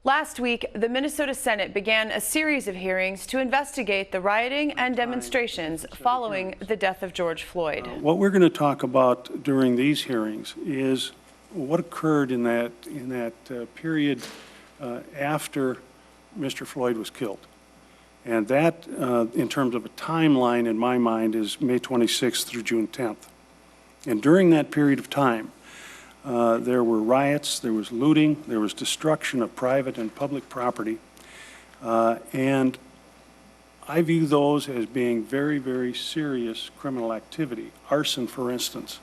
Last week, the Minnesota Senate began a series of hearings to investigate the rioting and demonstrations following the death of George Floyd. What we're going to talk about during these hearings is what occurred in that period after Mr. Floyd was killed. And that, in terms of a timeline in my mind, is May 26th through June 10th. And during that period of time, there were riots, there was looting, there was destruction of private and public property. And I view those as being very, very serious criminal activity. Arson, for instance,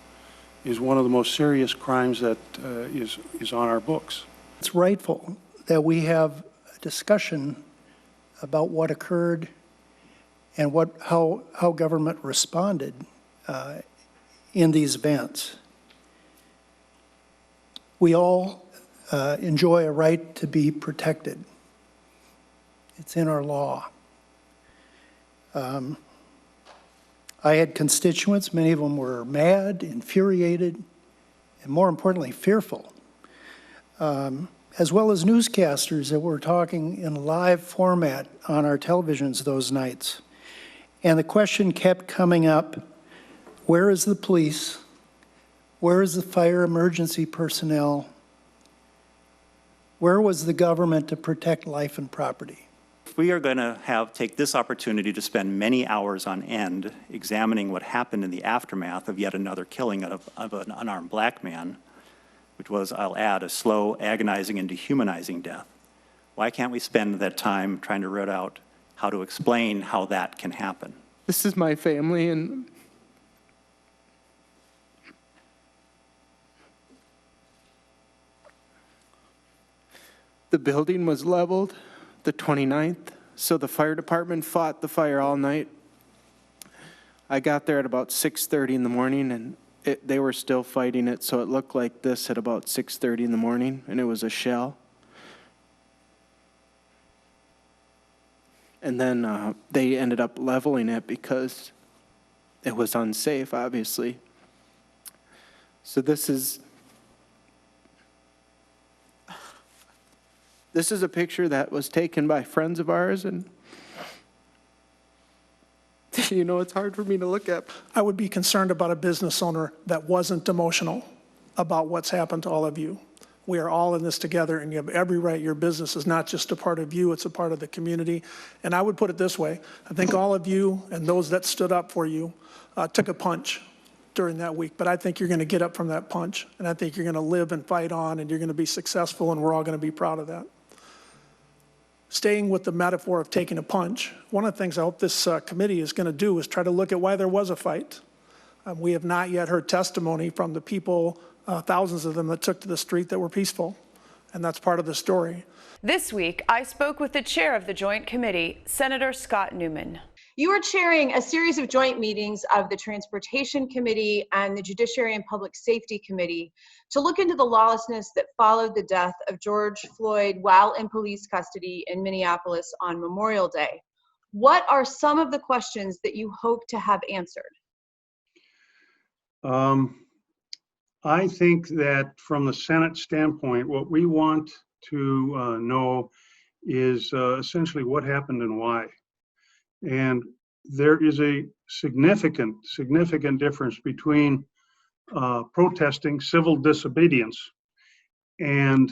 is one of the most serious crimes that is on our books. It's rightful that we have a discussion about what occurred and how government responded in these events. We all enjoy a right to be protected. It's in our law. I had constituents, many of them were mad, infuriated, and more importantly, fearful, as well as newscasters that were talking in live format on our televisions those nights. And the question kept coming up, where is the police? Where is the fire emergency personnel? Where was the government to protect life and property? We are going to take this opportunity to spend many hours on end examining what happened in the aftermath of yet another killing of an unarmed black man, which was, I'll add, a slow, agonizing, and dehumanizing death. Why can't we spend that time trying to root out how to explain how that can happen? This is my family, and the building was leveled the 29th, so the fire department fought the fire all night. I got there at about 6:30 in the morning, and they were still fighting it, so it looked like this at about 6:30 in the morning, and it was a shell. And then they ended up leveling it because it was unsafe, obviously. So this is a picture that was taken by friends of ours, and you know, it's hard for me to look at. I would be concerned about a business owner that wasn't emotional about what's happened to all of you. We are all in this together, and you have every right. Your business is not just a part of you, it's a part of the community. And I would put it this way. I think all of you and those that stood up for you took a punch during that week, but I think you're going to get up from that punch, and I think you're going to live and fight on, and you're going to be successful, and we're all going to be proud of that. Staying with the metaphor of taking a punch, one of the things I hope this committee is going to do is try to look at why there was a fight. We have not yet heard testimony from the people, thousands of them that took to the street that were peaceful, and that's part of the story. This week, I spoke with the chair of the Joint Committee, Senator Scott Newman. You are chairing a series of joint meetings of the Transportation Committee and the Judiciary and Public Safety Committee to look into the lawlessness that followed the death of George Floyd while in police custody in Minneapolis on Memorial Day. What are some of the questions that you hope to have answered? I think that from the Senate standpoint, what we want to know is essentially what happened and why. And there is a significant difference between protesting, civil disobedience, and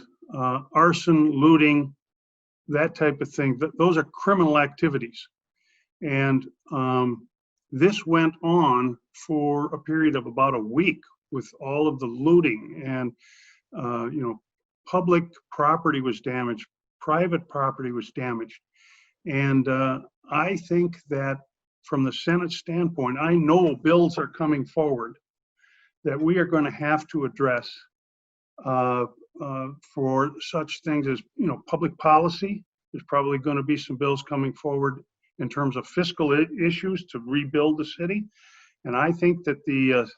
arson, looting, that type of thing. Those are criminal activities. And this went on for a period of about a week with all of the looting, and public property was damaged, private property was damaged. And I think that from the Senate standpoint, I know bills are coming forward that we are going to have to address for such things as, public policy. There's probably going to be some bills coming forward in terms of fiscal issues to rebuild the city. And I think that the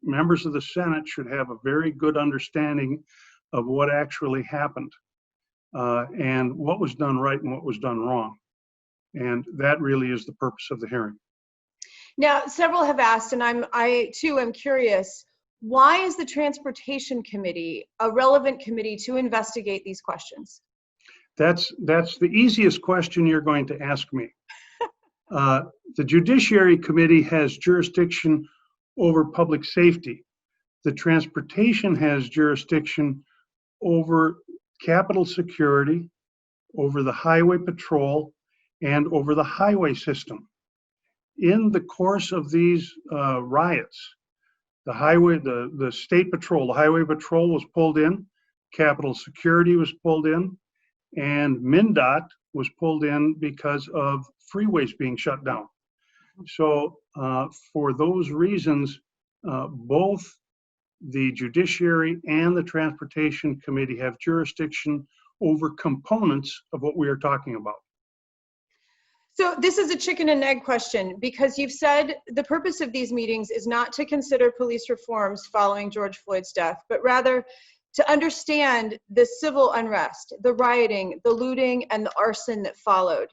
members of the Senate should have a very good understanding of what actually happened and what was done right and what was done wrong. And that really is the purpose of the hearing. Now, several have asked, and I too am curious, why is the Transportation Committee a relevant committee to investigate these questions? That's the easiest question you're going to ask me. The Judiciary Committee has jurisdiction over public safety. The Transportation has jurisdiction over Capitol Security, over the Highway Patrol, and over the highway system. In the course of these riots, the State Patrol, the Highway Patrol was pulled in, Capitol Security was pulled in, and MnDOT was pulled in because of freeways being shut down. So for those reasons, both the Judiciary and the Transportation Committee have jurisdiction over components of what we are talking about. So this is a chicken and egg question, because you've said the purpose of these meetings is not to consider police reforms following George Floyd's death, but rather to understand the civil unrest, the rioting, the looting, and the arson that followed.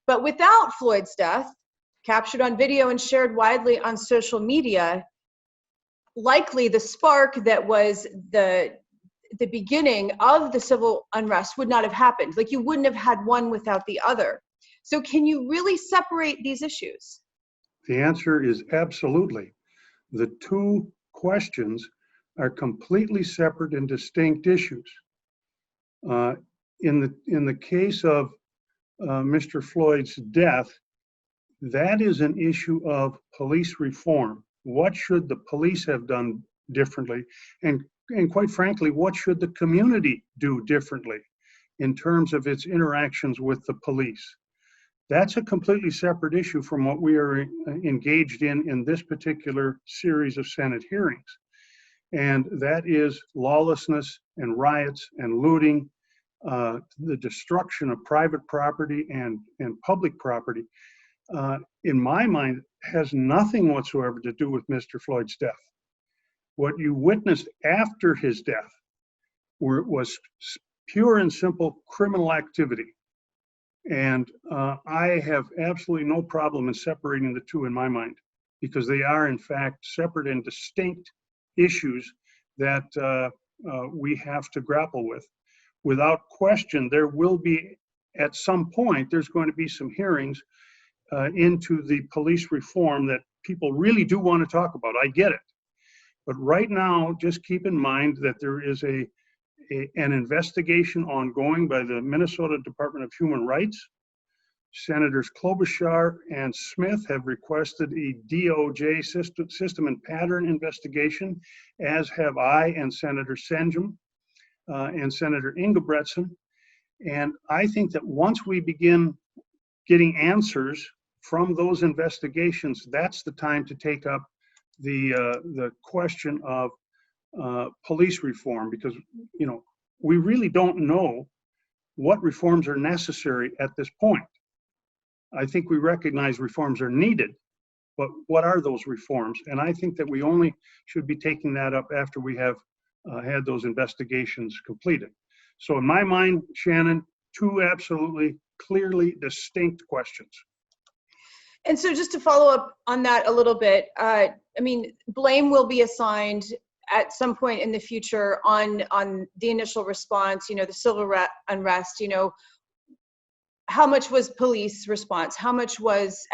But without Floyd's death, captured on video and shared widely on social media, likely the spark that was the beginning of the civil unrest would not have happened. Like, you wouldn't have had one without the other. So can you really separate these issues? The answer is absolutely. The two questions are completely separate and distinct issues. In the case of Mr. Floyd's death, that is an issue of police reform. What should the police have done differently? And quite frankly, what should the community do differently in terms of its interactions with the police? That's a completely separate issue from what we are engaged in this particular series of Senate hearings. And that is lawlessness and riots and looting, the destruction of private property and public property, in my mind, has nothing whatsoever to do with Mr. Floyd's death. What you witnessed after his death was pure and simple criminal activity. And I have absolutely no problem in separating the two in my mind, because they are in fact separate and distinct issues that we have to grapple with. Without question, there will be, at some point, there's going to be some hearings into the police reform that people really do want to talk about. I get it. But right now, just keep in mind that there is an investigation ongoing by the Minnesota Department of Human Rights. Senators Klobuchar and Smith have requested a DOJ system and pattern investigation, as have I and Senator Senjum and Senator Engelbretson. And I think that once we begin getting answers from those investigations, that's the time to take up the question of police reform, because we really don't know what reforms are necessary at this point. I think we recognize reforms are needed, but what are those reforms? And I think that we only should be taking that up after we have had those investigations completed. So in my mind, Shannon, two absolutely clearly distinct questions. And so just to follow up on that a little bit, I mean, blame will be assigned at some point in the future on the initial response, the civil unrest, how much was police response? How much is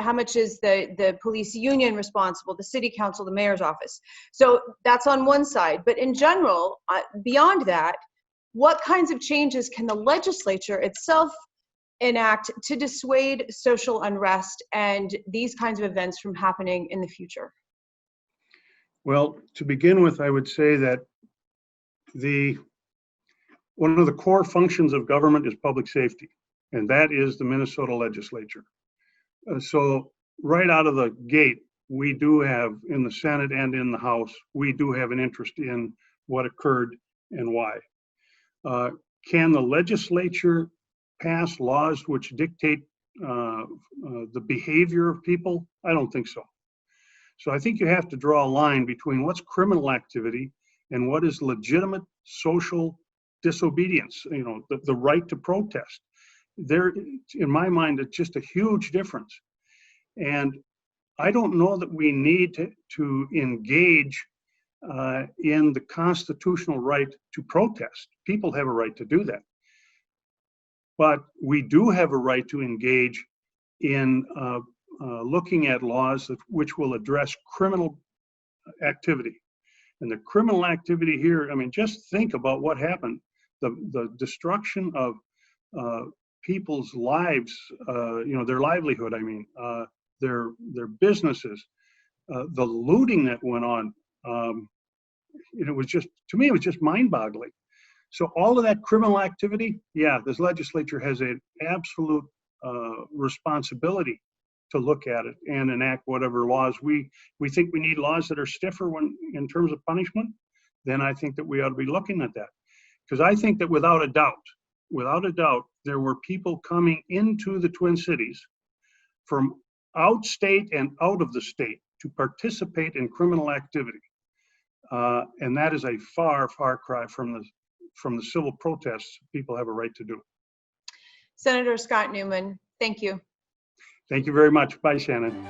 the police union responsible, the city council, the mayor's office? So that's on one side. But in general, beyond that, what kinds of changes can the legislature itself enact to dissuade social unrest and these kinds of events from happening in the future? Well, to begin with, I would say that one of the core functions of government is public safety, and that is the Minnesota legislature. So right out of the gate, we do have, in the Senate and in the House, we do have an interest in what occurred and why. Can the legislature pass laws which dictate the behavior of people? I don't think so. So I think you have to draw a line between what's criminal activity and what is legitimate social disobedience, the right to protest. There, in my mind, it's just a huge difference. And I don't know that we need to engage in the constitutional right to protest. People have a right to do that. But we do have a right to engage in looking at laws which will address criminal activity. And the criminal activity here, I mean, just think about what happened. The destruction of people's lives, their livelihood, I mean, their businesses, the looting that went on. It was just, to me, it was just mind-boggling. So all of that criminal activity, yeah, this legislature has an absolute responsibility to look at it and enact whatever laws. We think we need laws that are stiffer in terms of punishment, then I think that we ought to be looking at that. Because I think that without a doubt, there were people coming into the Twin Cities from outstate and out of the state to participate in criminal activity. And that is a far, far cry from the civil protests people have a right to do. Senator Scott Newman, thank you. Thank you very much. Bye, Shannon.